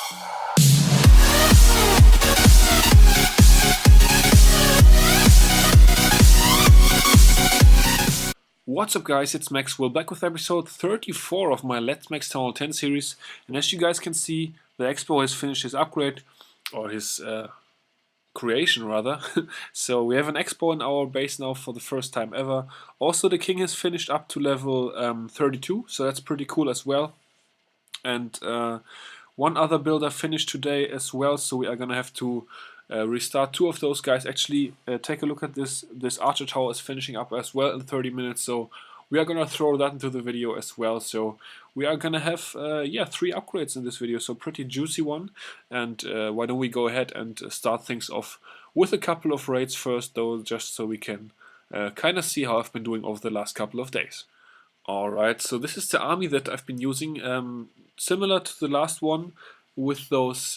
What's up guys, it's Maxwell back with episode 34 of my Let's Max Town Hall 10 series, and as you guys can see, the Expo has finished his upgrade, or his creation rather. So we have an Expo in our base now for the first time ever. Also the King has finished up to level 32, so that's pretty cool as well. And one other builder finished today as well, so we are gonna have to restart two of those guys. Actually, take a look at this. This Archer Tower is finishing up as well in 30 minutes, so we are gonna throw that into the video as well. So we are gonna have yeah, 3 upgrades in this video, so pretty juicy one. And why don't we go ahead and start things off with a couple of raids first, though, just so we can kind of see how I've been doing over the last couple of days. Alright, so this is the army that I've been using, similar to the last one with those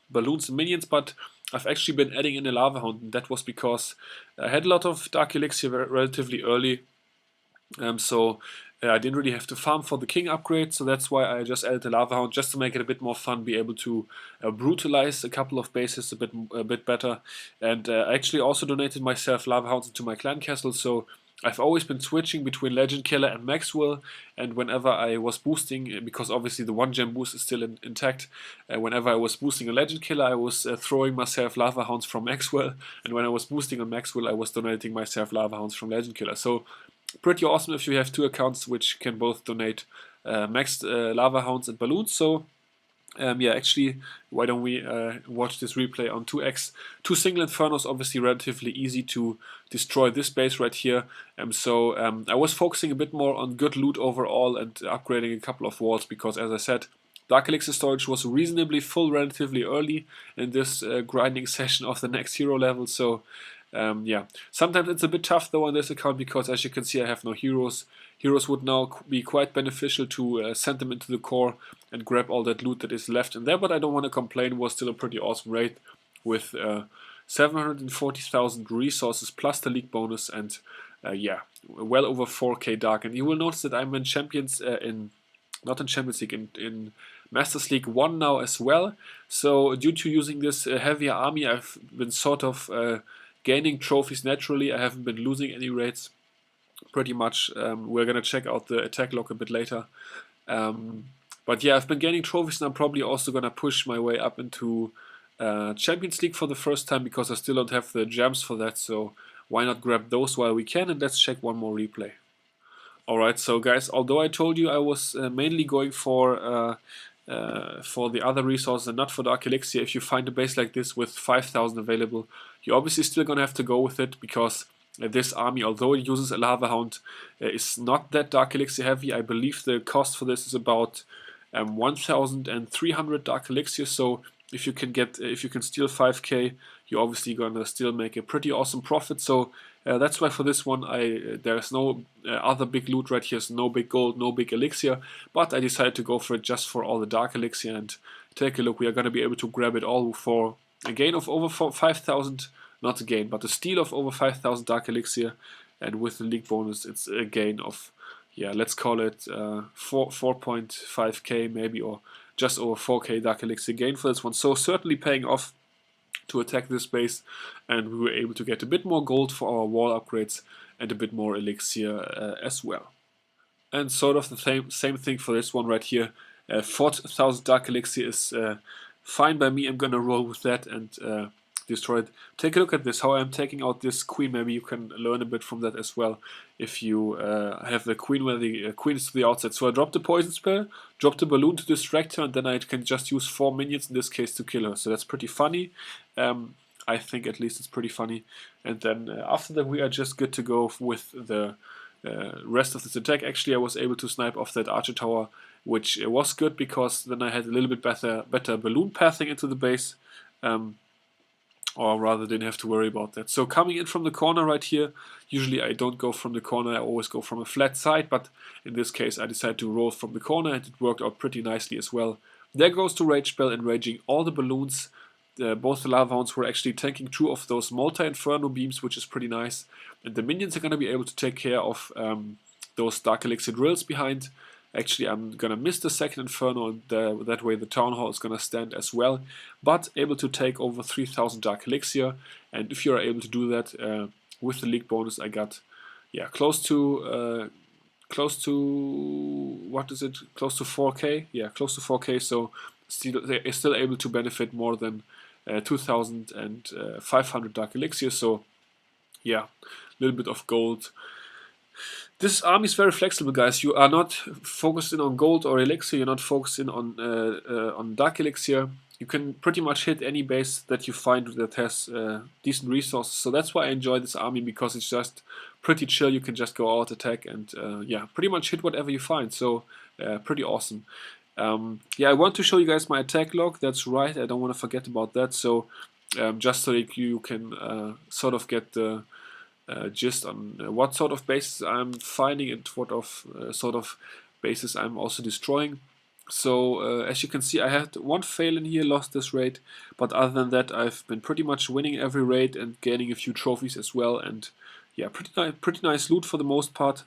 balloons and minions, but I've actually been adding in a Lava Hound, and that was because I had a lot of Dark Elixir relatively early, so I didn't really have to farm for the King upgrade, so that's why I just added the Lava Hound, just to make it a bit more fun, be able to brutalize a couple of bases a bit better. And I actually also donated myself Lava Hounds into my clan castle, so I've always been switching between Legend Killer and Maxwell, and whenever I was boosting, because obviously the 1-gem boost is still intact, whenever I was boosting a Legend Killer, I was throwing myself Lava Hounds from Maxwell, and when I was boosting on Maxwell, I was donating myself Lava Hounds from Legend Killer. So pretty awesome if you have 2 accounts which can both donate maxed Lava Hounds and balloons. So yeah, actually, why don't we watch this replay on 2x. 2 single Infernos, obviously relatively easy to destroy this base right here. So I was focusing a bit more on good loot overall and upgrading a couple of walls, because as I said, Dark Elixir storage was reasonably full relatively early in this grinding session of the next hero level. So yeah, sometimes it's a bit tough though on this account, because as you can see I have no heroes. Heroes would now be quite beneficial to send them into the core and grab all that loot that is left in there, but I don't want to complain. It was still a pretty awesome raid with 740,000 resources plus the league bonus, and yeah, well over 4k dark. And you will notice that I'm in Champions not in Champions League, in Masters League 1 now as well. So due to using this heavier army, I've been sort of gaining trophies naturally. I haven't been losing any raids pretty much. We're gonna check out the attack log a bit later. But yeah, I've been gaining trophies, and I'm probably also gonna push my way up into Champions League for the first time, because I still don't have the gems for that, so why not grab those while we can. And let's check one more replay. Alright, so guys, although I told you I was mainly going for the other resources and not for Dark Elixir, if you find a base like this with 5,000 available, you're obviously still gonna have to go with it, because this army, although it uses a Lava Hound, is not that Dark Elixir heavy. I believe the cost for this is about 1,300 Dark Elixir, so if you can steal 5k, you're obviously gonna still make a pretty awesome profit. So that's why for this one there's no other big loot right here, so no big gold, no big elixir, but I decided to go for it just for all the Dark Elixir. And take a look, we are gonna be able to grab it all for a gain of over 5,000, not a gain, but a steal of over 5,000 Dark Elixir, and with the league bonus it's a gain of, yeah, let's call it 4.5k maybe, or just over 4k Dark Elixir gain for this one. So certainly paying off to attack this base, and we were able to get a bit more gold for our wall upgrades and a bit more elixir as well. And sort of the same thing for this one right here. 4,000 Dark Elixir is fine by me. I'm gonna roll with that and destroy it. Take a look at this, how I'm taking out this queen. Maybe you can learn a bit from that as well, if you have the queen where the queen is to the outside. So I dropped the poison spell, dropped the balloon to distract her, and then I can just use 4 minions in this case to kill her. So that's pretty funny. I think at least it's pretty funny. And then after that we are just good to go with the rest of this attack. Actually, I was able to snipe off that Archer Tower, which was good, because then I had a little bit better balloon pathing into the base. Or rather didn't have to worry about that. So coming in from the corner right here, usually I don't go from the corner, I always go from a flat side, but in this case I decided to roll from the corner, and it worked out pretty nicely as well. There goes to Rage Spell, enraging all the balloons. Both the Lava Hounds were actually tanking 2 of those multi-inferno beams, which is pretty nice. And the minions are going to be able to take care of those Dark Elixir drills behind Actually, I'm gonna miss the second Inferno, and that way the Town Hall is gonna stand as well. But able to take over 3000 Dark Elixir, and if you are able to do that with the League bonus, I got close to what is it? Close to 4K. Yeah, close to 4K. So they're still able to benefit more than 2500 Dark Elixir. So yeah, a little bit of gold. This army is very flexible, guys. You are not focusing on gold or elixir. You're not focusing on Dark Elixir. You can pretty much hit any base that you find that has decent resources. So that's why I enjoy this army, because it's just pretty chill. You can just go out, attack, and yeah, pretty much hit whatever you find. So pretty awesome. Yeah, I want to show you guys my attack log. That's right. I don't want to forget about that. So just so you can sort of get the gist on what sort of bases I'm finding and what of sort of bases I'm also destroying. So as you can see, I had one fail in here, lost this raid, but other than that I've been pretty much winning every raid and gaining a few trophies as well, and yeah, pretty nice loot for the most part.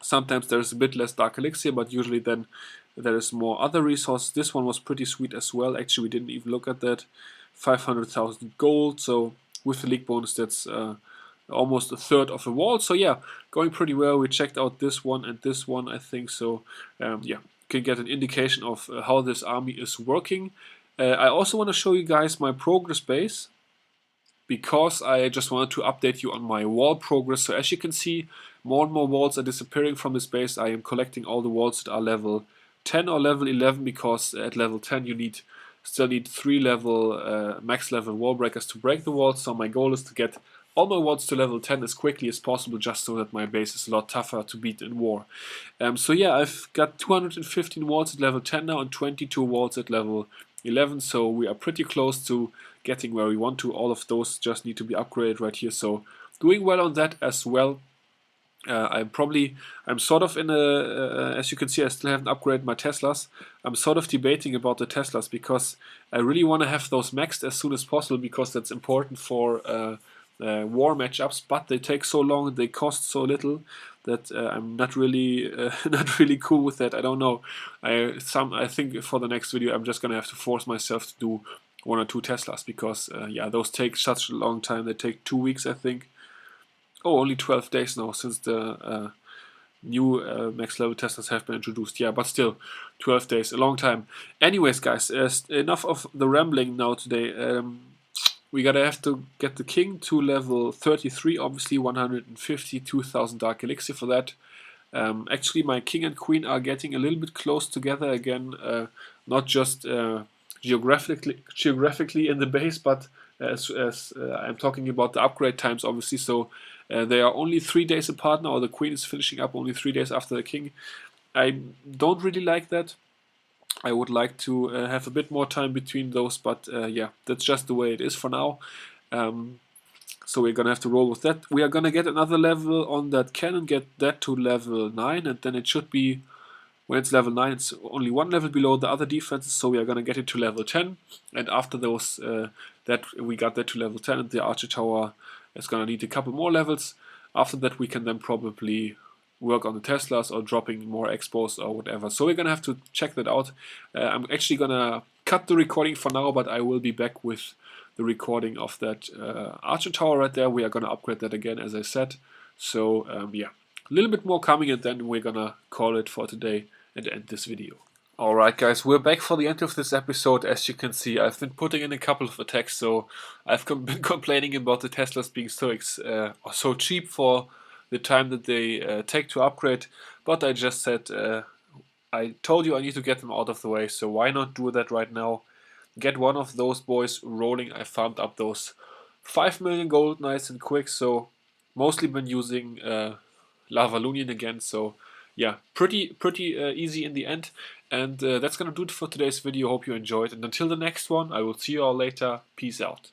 Sometimes there's a bit less Dark Elixir, but usually then there is more other resources. This one was pretty sweet as well. Actually, we didn't even look at that. 500,000 gold, so with the League bonus that's almost a third of the wall. So yeah, going pretty well. We checked out this one and this one, I think. So yeah, can get an indication of how this army is working. I also want to show you guys my progress base, because I just wanted to update you on my wall progress. So as you can see, more and more walls are disappearing from this base. I am collecting all the walls that are level 10 or level 11, because at level 10 you still need 3 max level wall breakers to break the walls. So my goal is to get all my walls to level 10 as quickly as possible, just so that my base is a lot tougher to beat in war. So yeah, I've got 215 walls at level 10 now and 22 walls at level 11, so we are pretty close to getting where we want to. All of those just need to be upgraded right here, so doing well on that as well. I'm sort of in a, as you can see, I still haven't upgraded my Teslas. I'm sort of debating about the Teslas, because I really want to have those maxed as soon as possible, because that's important for war matchups, but they take so long, they cost so little, that I'm not really cool with that. I don't know. I think for the next video I'm just gonna have to force myself to do 1 or 2 Teslas, because yeah, those take such a long time. They take 2 weeks, I think. Oh, only 12 days now since the new max level Teslas have been introduced. Yeah, but still, 12 days, a long time. Anyways, guys, enough of the rambling now today. We have to get the king to level 33, obviously 152,000 Dark Elixir for that. Actually, my king and queen are getting a little bit close together again, not just geographically in the base, but as I'm talking about the upgrade times, obviously. So they are only 3 days apart now. The queen is finishing up only 3 days after the king. I don't really like that. I would like to have a bit more time between those, but yeah, that's just the way it is for now. So we're gonna have to roll with that. We are gonna get another level on that cannon, get that to level 9, and then it should be, when it's level 9, it's only 1 level below the other defenses, so we are gonna get it to level 10, and after those, that we got that to level 10, and the archer tower is gonna need a couple more levels. After that we can then probably work on the Teslas or dropping more expos or whatever. So we're gonna have to check that out. I'm actually gonna cut the recording for now, but I will be back with the recording of that archer tower right there. We are gonna upgrade that again, as I said. So yeah, a little bit more coming, and then we're gonna call it for today and end this video. Alright guys, we're back for the end of this episode. As you can see, I've been putting in a couple of attacks, so I've been complaining about the Teslas being so cheap for the time that they take to upgrade, but I just said, I told you I need to get them out of the way, so why not do that right now? Get one of those boys rolling. I farmed up those 5 million gold nice and quick, so mostly been using Lavalunian again, so yeah, pretty easy in the end. And that's gonna do it for today's video. Hope you enjoyed, and until the next one, I will see you all later. Peace out.